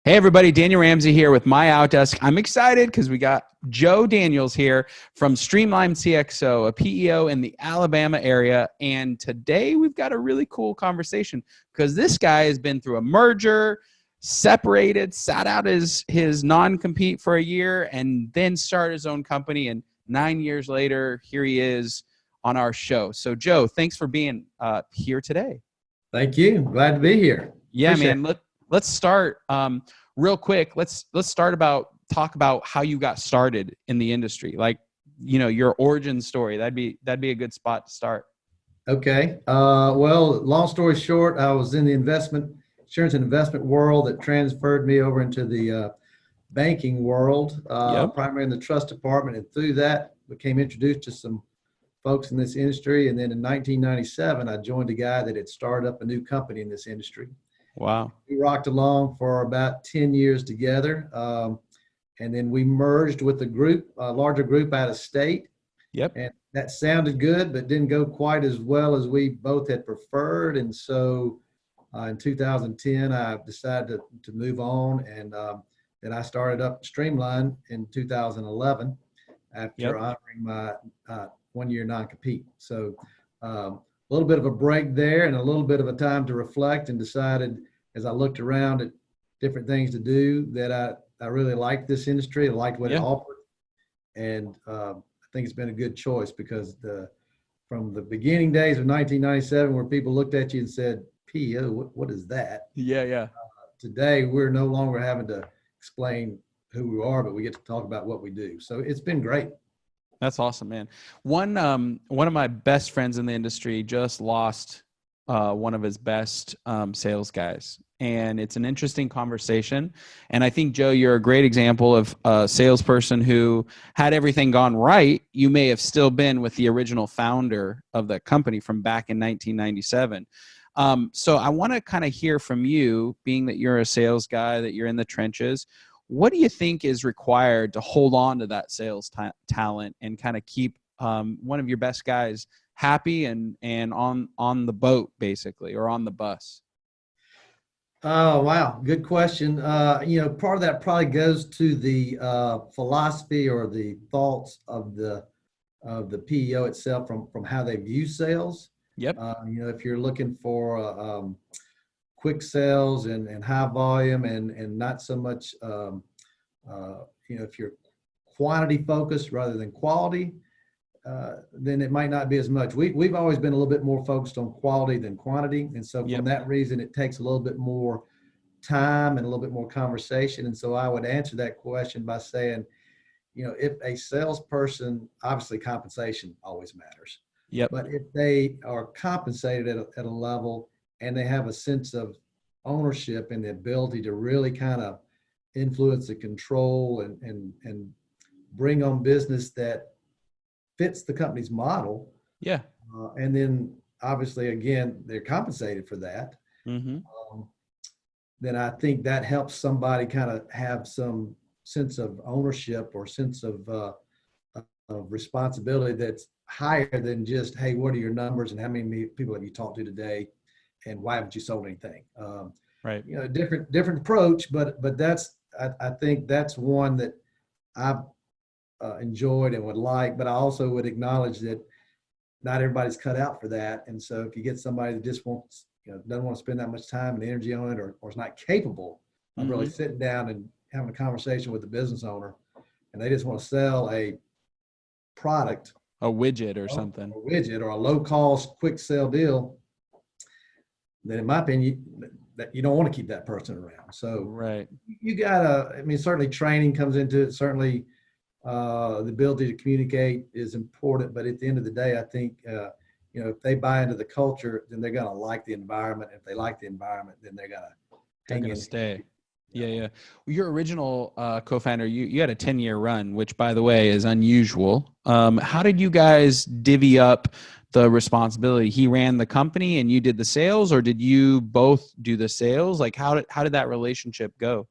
Hey everybody, Daniel Ramsey here with MyOutDesk. I'm excited because we got Joe Daniels here from Streamline CXO, a PEO in the Alabama area. And today we've got a really cool conversation because this guy has been through a merger, separated, sat out his non-compete for a year, and then started his own company. And 9 years later, here he is on our show. So Joe, thanks for being here today. Thank you. Glad to be here. Yeah, Appreciate man. Let's start real quick. Let's talk about how you got started in the industry. Like, your origin story. That'd be a good spot to start. Okay. Well, long story short, I was in the insurance and investment world that transferred me over into the banking world, Yep. primarily in the trust department. And through that, became introduced to some folks in this industry. And then in 1997, I joined a guy that had started up a new company in this industry. Wow. We rocked along for about 10 years together. And then we merged with a larger group out of state. Yep. And that sounded good, but didn't go quite as well as we both had preferred. And so in 2010, I decided to move on. And then I started up Streamline in 2011 after honoring my 1-year non-compete. So a little bit of a break there and a little bit of a time to reflect, and decided as I looked around at different things to do that I really liked this industry. I liked what it offered. And I think it's been a good choice because from the beginning days of 1997, where people looked at you and said, PEO, what is that? Yeah. Today, we're no longer having to explain who we are, but we get to talk about what we do. So it's been great. That's awesome, man. One of my best friends in the industry just lost one of his best sales guys. And it's an interesting conversation. And I think, Joe, you're a great example of a salesperson who, had everything gone right, you may have still been with the original founder of the company from back in 1997. So I want to kind of hear from you, being that you're a sales guy, that you're in the trenches. What do you think is required to hold on to that sales talent and kind of keep one of your best guys happy and on the boat, basically, or on the bus? Oh, wow. Good question. Part of that probably goes to the philosophy or the thoughts of the PEO itself from how they view sales. Yep. If you're looking for quick sales and high volume and not so much, if you're quantity focused rather than quality, then it might not be as much. We've always been a little bit more focused on quality than quantity. And so from that reason, it takes a little bit more time and a little bit more conversation. And so I would answer that question by saying, if a salesperson, obviously compensation always matters. Yep. But if they are compensated at a level and they have a sense of ownership and the ability to really kind of influence and control and bring on business that fits the company's model. Yeah. And then obviously, again, they're compensated for that. Mm-hmm. Then I think that helps somebody kind of have some sense of ownership or sense of responsibility that's higher than just, hey, what are your numbers and how many people have you talked to today and why haven't you sold anything? Right. Different approach, but I think that's one that I've enjoyed and would like, but I also would acknowledge that not everybody's cut out for that. And so if you get somebody that just doesn't want to spend that much time and energy on it, or is not capable of really sitting down and having a conversation with the business owner, and they just want to sell a product, a widget or something, a widget or a low cost, quick sell deal, then in my opinion, that you don't want to keep that person around. So right. You gotta, certainly training comes into it. Certainly the ability to communicate is important, but at the end of the day, I think, if they buy into the culture, then they're going to like the environment. If they like the environment, then they're going to stay. Yeah. Well, your original co-founder, you had a 10-year run, which, by the way, is unusual. How did you guys divvy up the responsibility? He ran the company and you did the sales, or did you both do the sales? Like, how did that relationship go?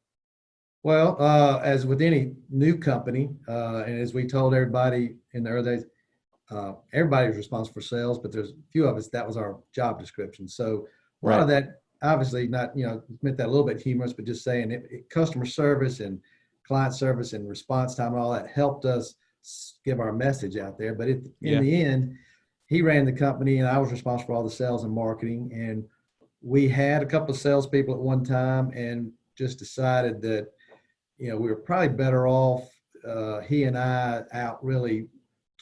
Well, as with any new company, and as we told everybody in the early days, everybody was responsible for sales, but there's a few of us that was our job description. So a lot of that obviously not, meant that a little bit humorous, but just saying customer service and client service and response time and all that helped us give our message out there. But in Yeah. the end, he ran the company and I was responsible for all the sales and marketing. And we had a couple of salespeople at one time and just decided that, we were probably better off, he and I, out really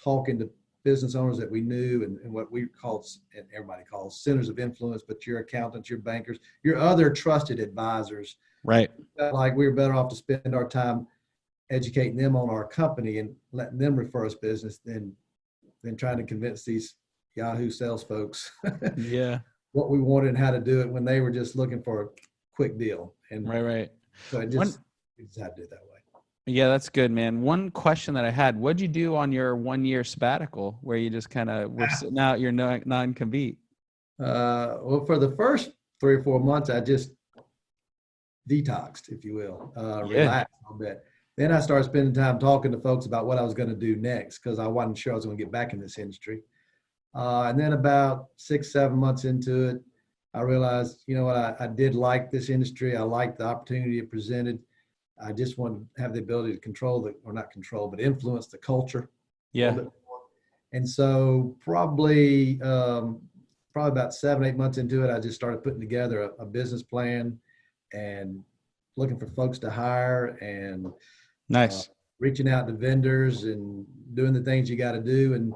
talking to business owners that we knew and what we called, and everybody calls, centers of influence, but your accountants, your bankers, your other trusted advisors. Right. Felt like we were better off to spend our time educating them on our company and letting them refer us business than trying to convince these Yahoo sales folks Yeah. what we wanted and how to do it when they were just looking for a quick deal. And Right. so we decided to do it that way. Yeah, that's good, man. One question that I had, what'd you do on your 1-year sabbatical where you just kind of were sitting out your non-compete? Well, for the first 3 or 4 months, I just detoxed, if you will, relaxed a little bit. Then I started spending time talking to folks about what I was going to do next because I wasn't sure I was going to get back in this industry. And then about 6, 7 months into it, I realized, I did like this industry. I liked the opportunity it presented. I just wanted to have the ability to but influence the culture. Yeah. A little bit more. And so probably about 7, 8 months into it, I just started putting together a business plan and looking for folks to hire and Nice. Reaching out to vendors and doing the things you got to do. And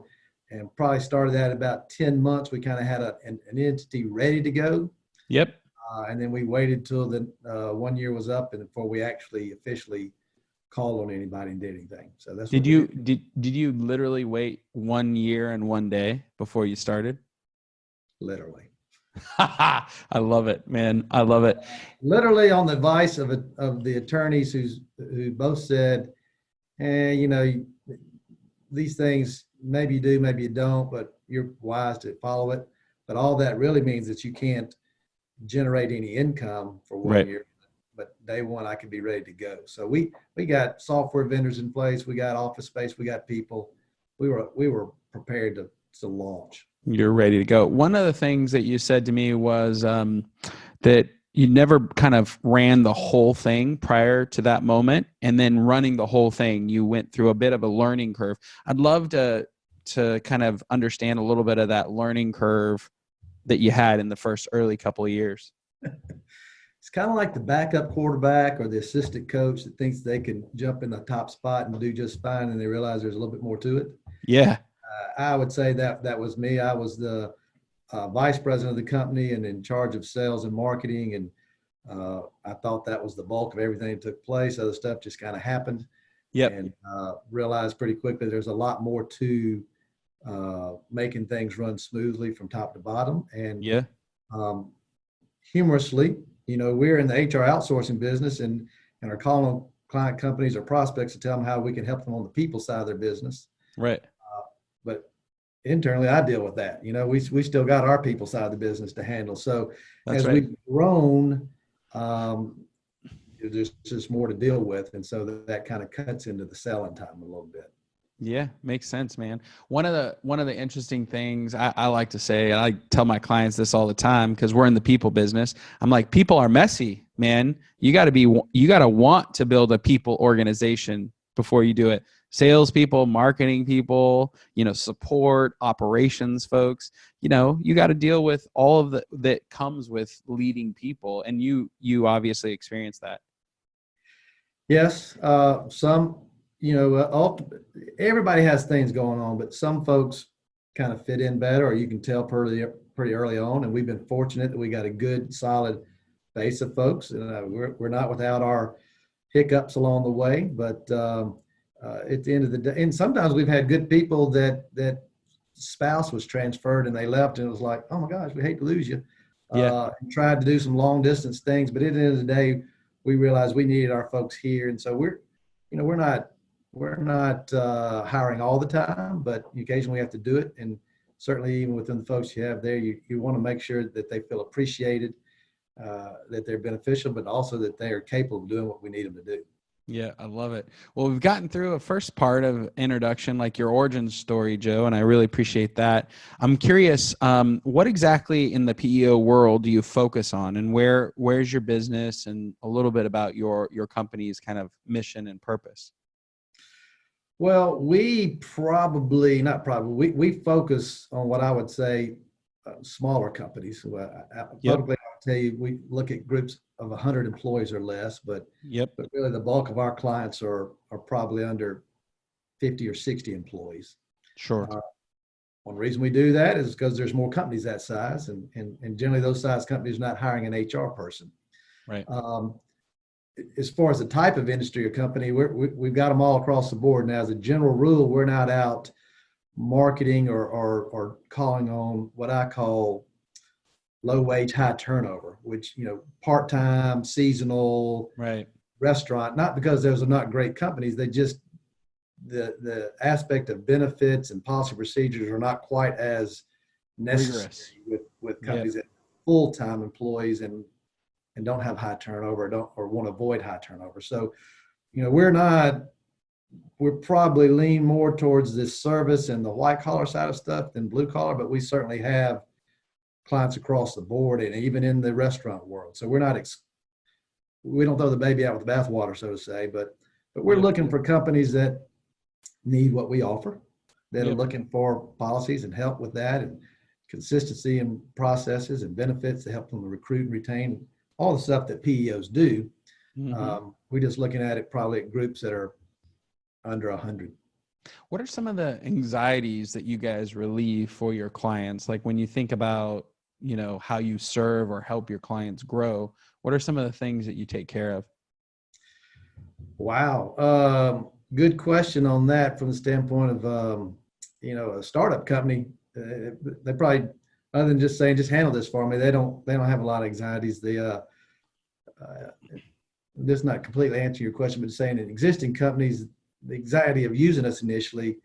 probably started that about 10 months. We kind of had an entity ready to go. Yep. And then we waited till the 1 year was up and before we actually officially called on anybody and did anything. So that's did you literally wait 1 year and 1 day before you started? Literally. I love it, man. I love it. Literally on the advice of the attorneys who both said, hey, these things maybe you do, maybe you don't, but you're wise to follow it. But all that really means that you can't generate any income for 1 year, but day one I could be ready to go. So we got software vendors in place, we got office space, we got people. We were prepared to launch. You're ready to go. One of the things that you said to me was that you never kind of ran the whole thing prior to that moment, and then running the whole thing, you went through a bit of a learning curve. I'd love to kind of understand a little bit of that learning curve that you had in the first early couple of years. It's kind of like the backup quarterback or the assistant coach that thinks they can jump in the top spot and do just fine, and they realize there's a little bit more to it. Yeah. I would say that was me. I was the vice president of the company and in charge of sales and marketing, and I thought that was the bulk of everything that took place. Other stuff just kind of happened. Yep. And realized pretty quickly there's a lot more to making things run smoothly from top to bottom. And humorously, we're in the HR outsourcing business and are calling on client companies or prospects to tell them how we can help them on the people side of their business. Right. But internally, I deal with that. We still got our people side of the business to handle. So as we've grown, there's just more to deal with. And so that kind of cuts into the selling time a little bit. Yeah, makes sense, man. One of the interesting things I like to say, and I tell my clients this all the time because we're in the people business. I'm like, people are messy, man. You got to want to build a people organization before you do it. Salespeople, marketing people, support, operations folks. You got to deal with all of that comes with leading people, and you obviously experienced that. Yes, everybody has things going on, but some folks kind of fit in better, or you can tell pretty early on. And we've been fortunate that we got a good, solid base of folks. We're not without our hiccups along the way, but at the end of the day, and sometimes we've had good people that spouse was transferred and they left, and it was like, oh my gosh, we hate to lose you. And tried to do some long distance things, but at the end of the day, we realized we needed our folks here, and so we're not hiring all the time, but occasionally we have to do it. And certainly even within the folks you have there, you want to make sure that they feel appreciated, that they're beneficial, but also that they are capable of doing what we need them to do. Yeah, I love it. Well, we've gotten through a first part of introduction, like your origin story, Joe, and I really appreciate that. I'm curious, what exactly in the PEO world do you focus on, and where's your business, and a little bit about your company's kind of mission and purpose? Well, not probably, we focus on what I would say smaller companies. Well, Yep. publicly, I'll tell you, we look at groups of 100 employees or less, Yep. but really the bulk of our clients are probably under 50 or 60 employees. Sure. Uh, One reason we do that is because there's more companies that size, and generally those size companies are not hiring an HR person. Right. Um, as far as the type of industry or company, we've got them all across the board. Now, as a general rule, we're not out marketing or calling on what I call low wage, high turnover, which, part-time, seasonal, Right. restaurant, not because those are not great companies. They just, the aspect of benefits and policy procedures are not quite as necessary Rigorous. with Yep. companies that full-time employees and don't have high turnover or want to avoid high turnover. So, we're probably lean more towards this service and the white collar side of stuff than blue collar, but we certainly have clients across the board and even in the restaurant world. So we don't throw the baby out with the bathwater, so to say, but we're Yep. looking for companies that need what we offer, that are Yep. looking for policies and help with that, and consistency in processes and benefits to help them to recruit and retain all the stuff that PEOs do. Mhm. We're just looking at it probably at groups that are under 100. What are some of the anxieties that you guys relieve for your clients? Like when you think about, how you serve or help your clients grow, what are some of the things that you take care of? Wow. Good question on that from the standpoint of, a startup company. They probably, other than just saying, just handle this for me, they don't have a lot of anxieties. This not completely answer your question, but saying in existing companies, the anxiety of using us initially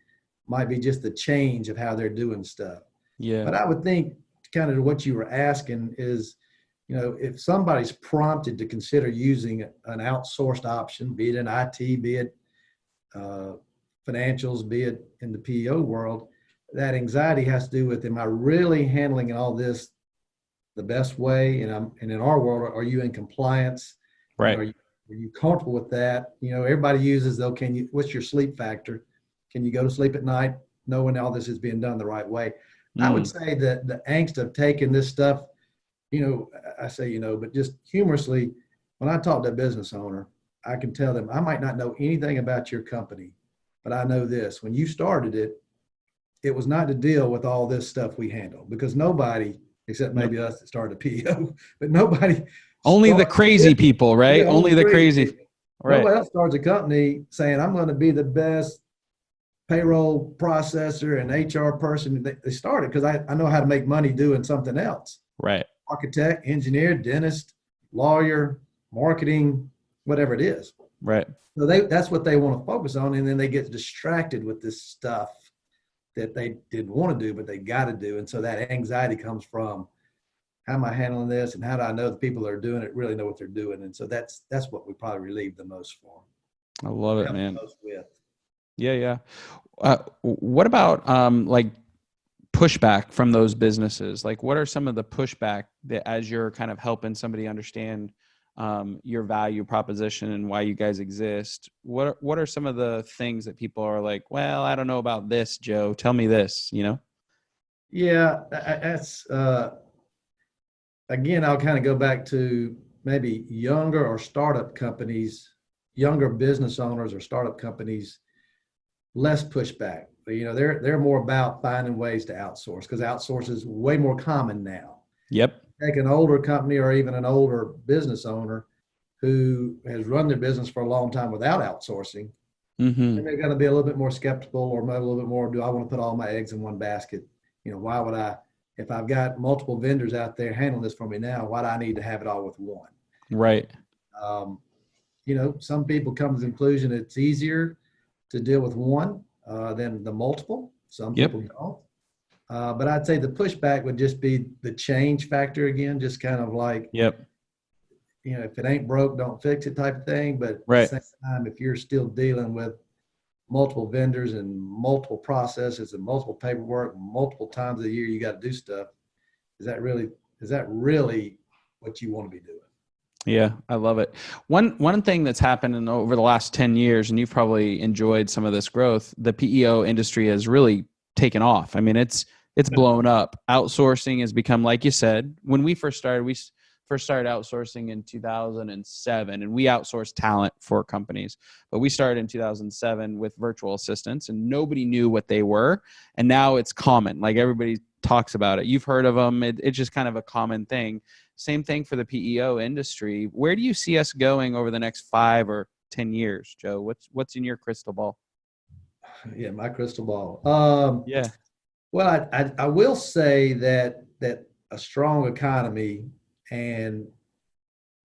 might be just the change of how they're doing stuff. Yeah. But I would think kind of what you were asking is, if somebody's prompted to consider using an outsourced option, be it in IT, be it financials, be it in the PEO world, that anxiety has to do with, am I really handling all this the best way? And in our world, are you in compliance? Right. Are you comfortable with that? Everybody uses though, what's your sleep factor? Can you go to sleep at night knowing all this is being done the right way? I would Mm. say that the angst of taking this stuff, I say, but just humorously, when I talk to a business owner, I can tell them, I might not know anything about your company, but I know this: when you started it, it was not to deal with all this stuff we handle, because nobody, except Yep. maybe us that started a PO, but nobody Only the starts crazy it. people, right? Yeah, Only only the crazy crazy. people. Right. Nobody else starts a company saying, I'm going to be the best payroll processor and HR person. They started because I know how to make money doing something else. Right. Architect, engineer, dentist, lawyer, marketing, whatever it is. Right. So that's what they want to focus on. And then they get distracted with this stuff that they didn't want to do, but they got to do. And so that anxiety comes from, how am I handling this? And how do I know the people that are doing it really know what they're doing? And so that's what we probably relieve the most for. I love it, Help the man. most with. Yeah. Yeah. What about like pushback from those businesses? Like, what are some of the pushback that, as you're kind of helping somebody understand your value proposition and why you guys exist, what are some of the things that people are like, well, I don't know about this, Joe, tell me this, Yeah, that's again, I'll kind of go back to maybe younger or startup companies, younger business owners or startup companies, less pushback. They're more about finding ways to outsource, because outsource is way more common now. Yep. Take an older company or even an older business owner who has run their business for a long time without outsourcing, Mm-hmm. and they're going to be a little bit more skeptical, or maybe a little bit more, do I want to put all my eggs in one basket? Why would I, if I've got multiple vendors out there handling this for me now, why do I need to have it all with one? Right. Um, some people come to the conclusion it's easier to deal with one than the multiple. Some Yep. people don't. But I'd say the pushback would just be the change factor again, just kind of like, Yep. if it ain't broke, don't fix it type of thing. But at the Right. same time, if you're still dealing with multiple vendors and multiple processes and multiple paperwork, multiple times a year, you got to do stuff. Is that really what you want to be doing? Yeah, I love it. One thing that's happened over the last 10 years, and you've probably enjoyed some of this growth, the PEO industry has really taken off. I mean, it's blown up. Outsourcing has become, like you said, when we first started, first started outsourcing in 2007, and we outsourced talent for companies. But we started in 2007 with virtual assistants, and nobody knew what they were. And now it's common. Like everybody talks about it. You've heard of them. It's just kind of a common thing. Same thing for the PEO industry. Where do you see us going over the next 5 or 10 years, Joe? What's in your crystal ball? Yeah, my crystal ball. Yeah. Well, I will say that a strong economy and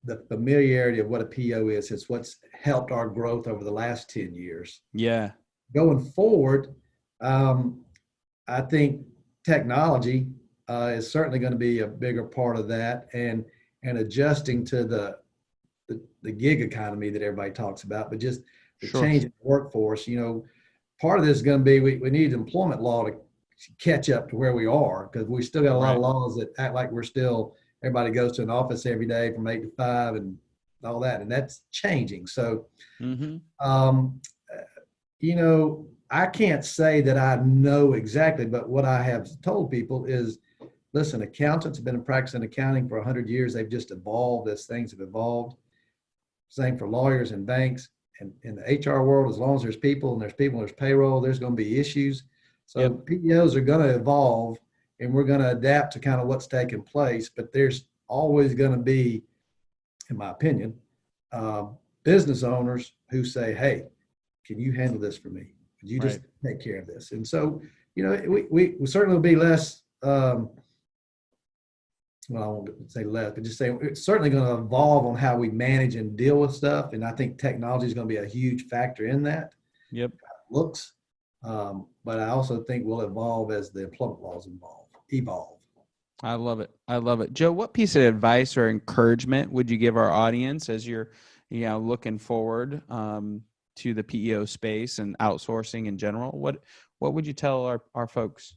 the familiarity of what a PO is what's helped our growth over the last 10 years. Yeah. Going forward, I think technology is certainly going to be a bigger part of that, and adjusting to the gig economy that everybody talks about, but just the Sure. change in the workforce. Part of this is going to be we need employment law to catch up to where we are, because we still got a lot of laws that act like everybody goes to an office every day from 8 to 5 and all that, and that's changing. So, I can't say that I know exactly, but what I have told people is, listen, accountants have been practicing accounting for 100 years. They've just evolved as things have evolved. Same for lawyers and banks. And in the HR world, as long as there's people and there's payroll, there's going to be issues. So PEOs are going to evolve, and we're going to adapt to kind of what's taking place. But there's always going to be, in my opinion, business owners who say, hey, can you handle this for me? Could you just take care of this? And so, we certainly will be less, well, I won't say less, but just say it's certainly going to evolve on how we manage and deal with stuff. And I think technology is going to be a huge factor in that. Yep. Looks. But I also think we'll evolve as the employment laws evolve. I love it. I love it. Joe, what piece of advice or encouragement would you give our audience as you're, looking forward to the PEO space and outsourcing in general? What would you tell our folks?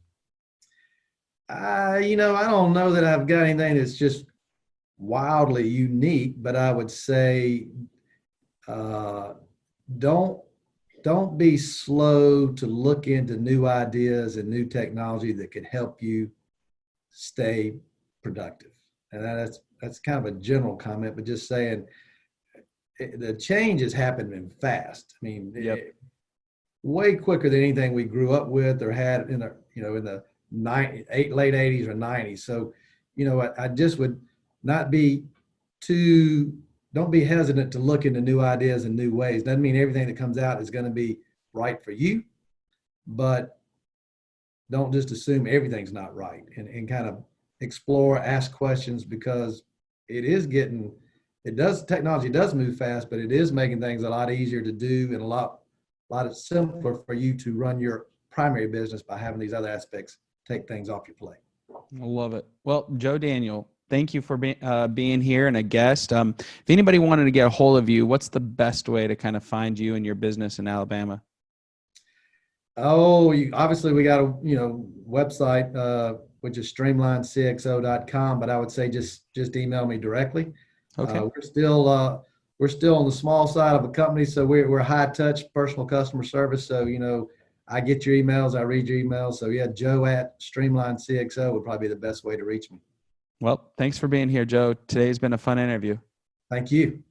I don't know that I've got anything that's just wildly unique, but I would say don't be slow to look into new ideas and new technology that could help you stay productive. And that's kind of a general comment, but just saying the change is happening fast. I mean, way quicker than anything we grew up with or had in the late 80s or 90s. So, I just would not be don't be hesitant to look into new ideas and new ways. Doesn't mean everything that comes out is going to be right for you, but don't just assume everything's not right, and kind of explore, ask questions, because technology does move fast, but it is making things a lot easier to do and a lot simpler for you to run your primary business by having these other aspects take things off your plate. I love it. Well, Joe Daniel, thank you for being here and a guest. If anybody wanted to get a hold of you, what's the best way to kind of find you and your business in Alabama? Oh, obviously we got a website, which is streamlinecxo.com, but I would say just email me directly. Okay. We're still on the small side of a company, so we're high touch personal customer service. So I get your emails, I read your emails. So Joe at Streamline CXO would probably be the best way to reach me. Well, thanks for being here, Joe. Today's been a fun interview. Thank you.